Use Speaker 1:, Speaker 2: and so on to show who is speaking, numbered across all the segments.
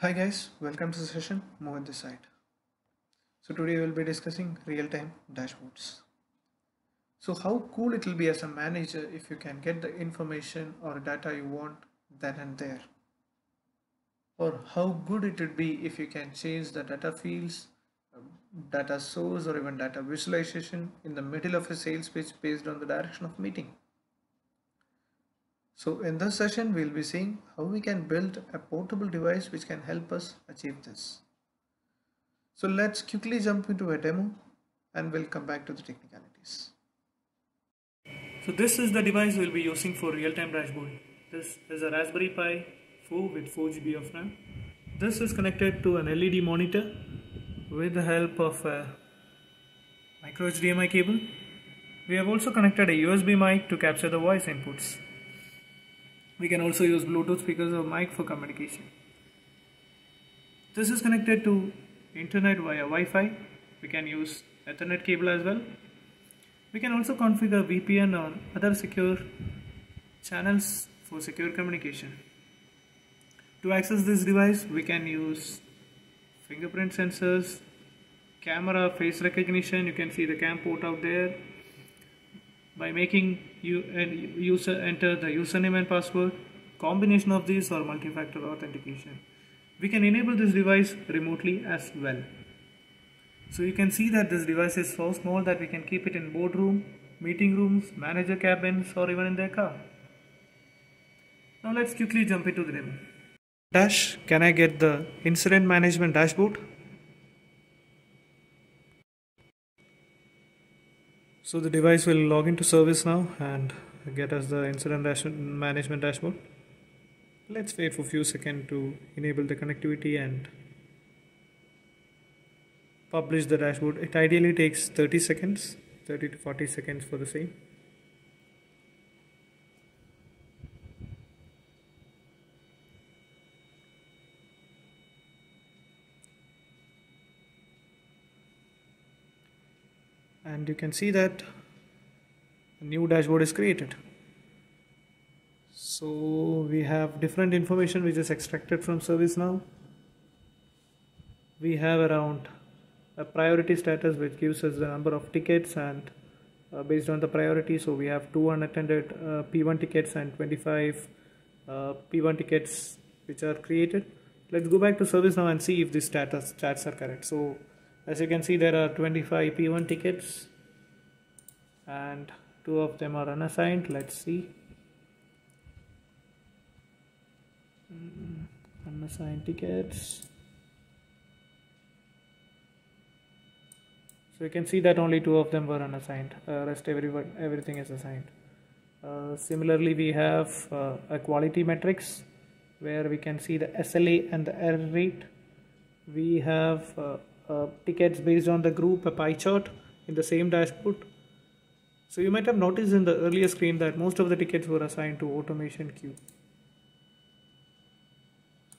Speaker 1: Hi guys, welcome to the session. Mohit this side. So today we'll be discussing real-time dashboards. So how cool it will be as a manager if you can get the information or data you want then and there. Or how good it would be if you can change the data fields, data source or even data visualization in the middle of a sales pitch based on the direction of meeting. So in this session we'll be seeing how we can build a portable device which can help us achieve this. So let's quickly jump into a demo and we'll come back to the technicalities. So this is the device we'll be using for real-time dashboard. This is a Raspberry Pi 4 with 4 GB of RAM. This is connected to an LED monitor with the help of a micro HDMI cable. We have also connected a USB mic to capture the voice inputs. We can also use Bluetooth speakers or mic for communication. This is connected to internet via Wi-Fi. We can use Ethernet cable as well. We can also configure VPN or other secure channels for secure communication. To access this device, we can use fingerprint sensors, camera face recognition. You can see the cam port out there. By making user enter the username and password, combination of these or multi-factor authentication. We can enable this device remotely as well. So you can see that this device is so small that we can keep it in boardroom, meeting rooms, manager cabins or even in their car. Now let's quickly jump into the demo. Dash, can I get the incident management dashboard? So the device will log into ServiceNow and get us the incident management dashboard. Let's wait for a few seconds to enable the connectivity and publish the dashboard. It ideally takes 30 seconds, 30 to 40 seconds for the same. And you can see that a new dashboard is created. So we have different information which is extracted from ServiceNow. We have around a priority status which gives us the number of tickets and based on the priority, so we have 2 unattended P1 tickets and 25 P1 tickets which are created. Let's go back to ServiceNow and see if these stats are correct. So as you can see, there are 25 P1 tickets and 2 of them are unassigned. Let's see. Unassigned tickets. So you can see that only 2 of them were unassigned. Rest everything is assigned. Similarly, we have a quality metrics where we can see the SLA and the error rate. We have tickets based on the group, a pie chart in the same dashboard. So you might have noticed in the earlier screen that most of the tickets were assigned to automation queue.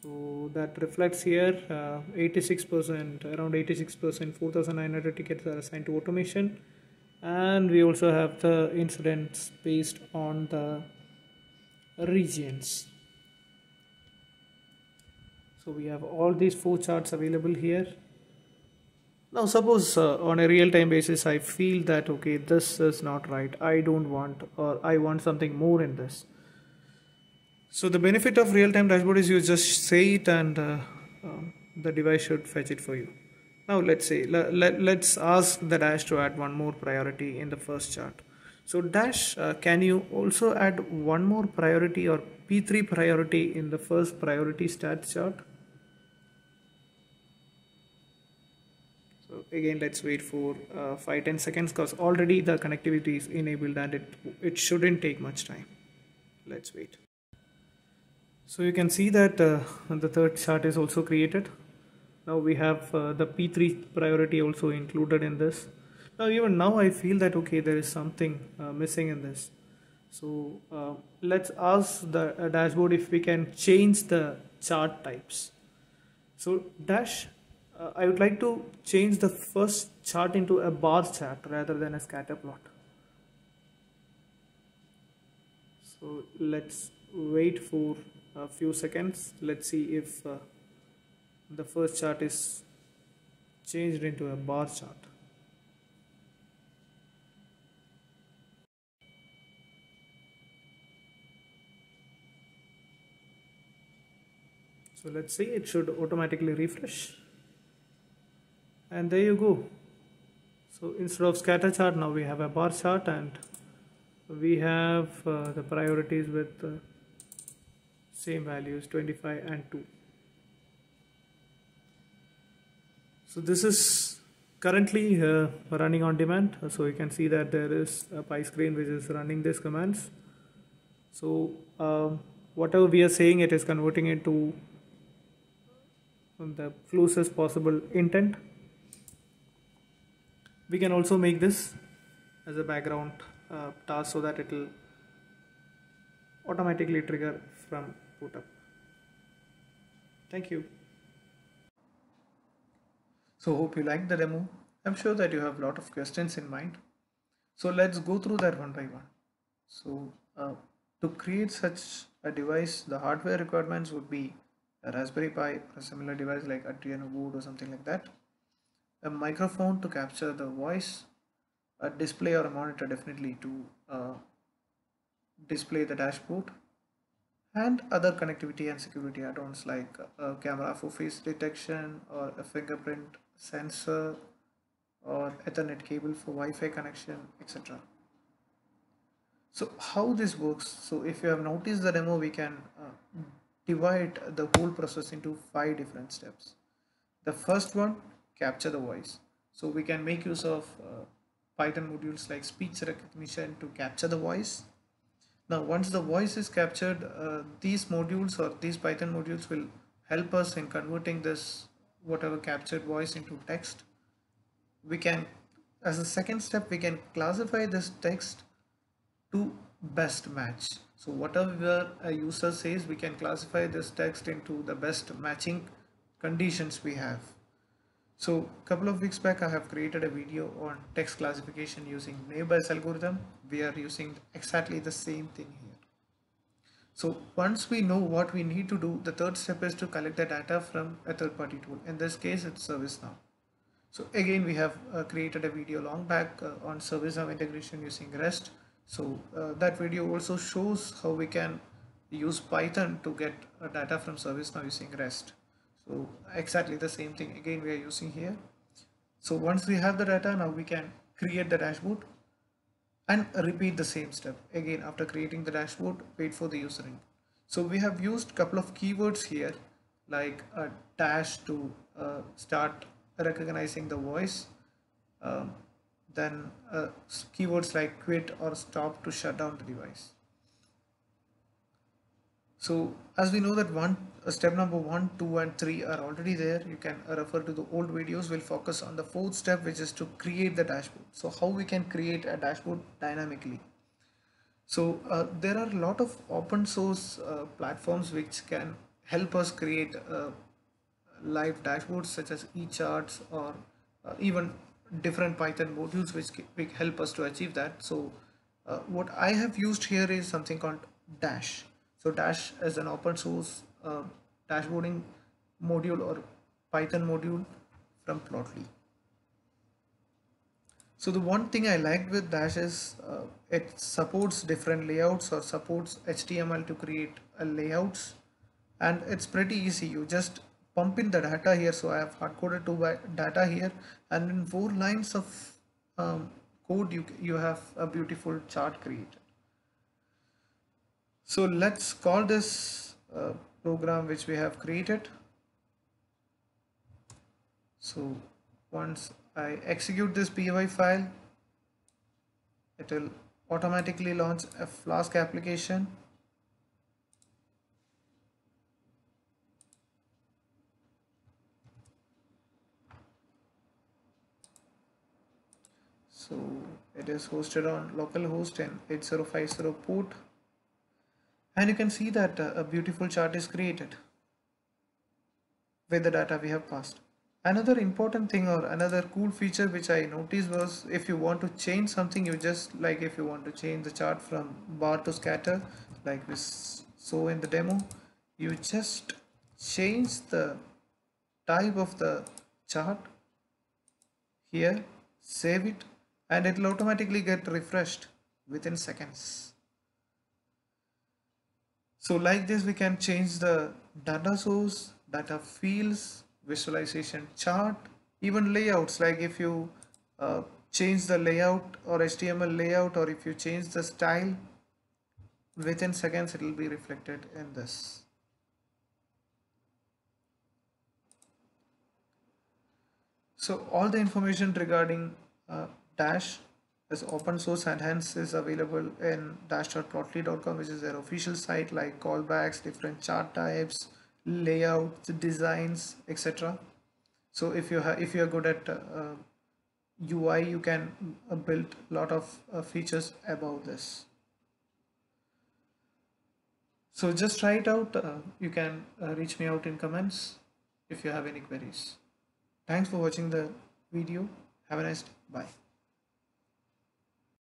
Speaker 1: So that reflects here 86%, around 86%, 4,900 tickets are assigned to automation. And we also have the incidents based on the regions. So we have all these 4 charts available here. Now suppose on a real-time basis I feel that okay, this is not right, I don't want, or I want something more in this. So the benefit of real-time dashboard is you just say it and the device should fetch it for you. Now let's say, let's ask the Dash to add one more priority in the first chart. So Dash, can you also add one more priority or P3 priority in the first priority stats chart? So again, let's wait for 5-10 seconds because already the connectivity is enabled and it shouldn't take much time. Let's wait. So you can see that the third chart is also created. Now we have the P3 priority also included in this. Now even now I feel that okay, there is something missing in this. So let's ask the dashboard if we can change the chart types. So Dash, I would like to change the first chart into a bar chart rather than a scatter plot. So let's wait for a few seconds. Let's see if The first chart is changed into a bar chart. So let's see, it should automatically refresh. And there you go. So instead of scatter chart, now we have a bar chart, and we have the priorities with same values 25 and 2. So this is currently running on demand. So you can see that there is a pie screen which is running these commands. So whatever we are saying, it is converting into the closest possible intent. We can also make this as a background task so that it will automatically trigger from boot up. Thank you. So hope you liked the demo. I'm sure that you have a lot of questions in mind. So let's go through that one by one. So to create such a device, the hardware requirements would be a Raspberry Pi or a similar device like Adreno board or something like that, a microphone to capture the voice, a display or a monitor definitely to display the dashboard, and other connectivity and security add-ons like a camera for face detection or a fingerprint sensor or Ethernet cable for Wi-Fi connection, etc. So how this works? So if you have noticed the demo, we can divide the whole process into 5 different steps. The first one, capture the voice. So we can make use of Python modules like speech recognition to capture the voice. Now once the voice is captured, these modules or these Python modules will help us in converting this whatever captured voice into text. We can, as a second step, we can classify this text to best match. So whatever a user says, we can classify this text into the best matching conditions we have. So a couple of weeks back I have created a video on text classification using Naive Bayes algorithm. We are using exactly the same thing here. So once we know what we need to do, the third step is to collect the data from a third-party tool. In this case it's ServiceNow. So again we have created a video long back on ServiceNow integration using REST. So that video also shows how we can use Python to get data from ServiceNow using REST. So exactly the same thing again we are using here. So once we have the data, now we can create the dashboard and repeat the same step again. After creating the dashboard, wait for the user input. So we have used a couple of keywords here like a dash to start recognizing the voice, then keywords like quit or stop to shut down the device. So as we know that step number 1, 2 and 3 are already there. You can refer to the old videos. We'll focus on the fourth step, which is to create the dashboard. So how we can create a dashboard dynamically. So there are a lot of open source platforms which can help us create live dashboards such as eCharts or even different Python modules which help us to achieve that. So what I have used here is something called Dash. So Dash is an open source dashboarding module or Python module from Plotly. So the one thing I liked with Dash is it supports different layouts or supports HTML to create layouts, and it's pretty easy. You just pump in the data here. So I have hard-coded data here, and in 4 lines of code you have a beautiful chart created. So let's call this program which we have created. So once I execute this py file, it will automatically launch a Flask application. So it is hosted on localhost and 8050 port. And you can see that a beautiful chart is created with the data we have passed. Another important thing or another cool feature which I noticed was if you want to change something, you just like if you want to change the chart from bar to scatter like we saw in the demo, you just change the type of the chart here, save it, and it will automatically get refreshed within seconds. So like this we can change the data source, data fields, visualization chart, even layouts, like if you change the layout or HTML layout, or if you change the style, within seconds it will be reflected in this. So all the information regarding Dash is open source and hence is available in dash.plotly.com, which is their official site, like callbacks, different chart types, layouts, designs, etc. So if you are good at UI, you can build a lot of features about this. So just try it out. You can reach me out in comments if you have any queries. Thanks for watching the video. Have a nice day. Bye.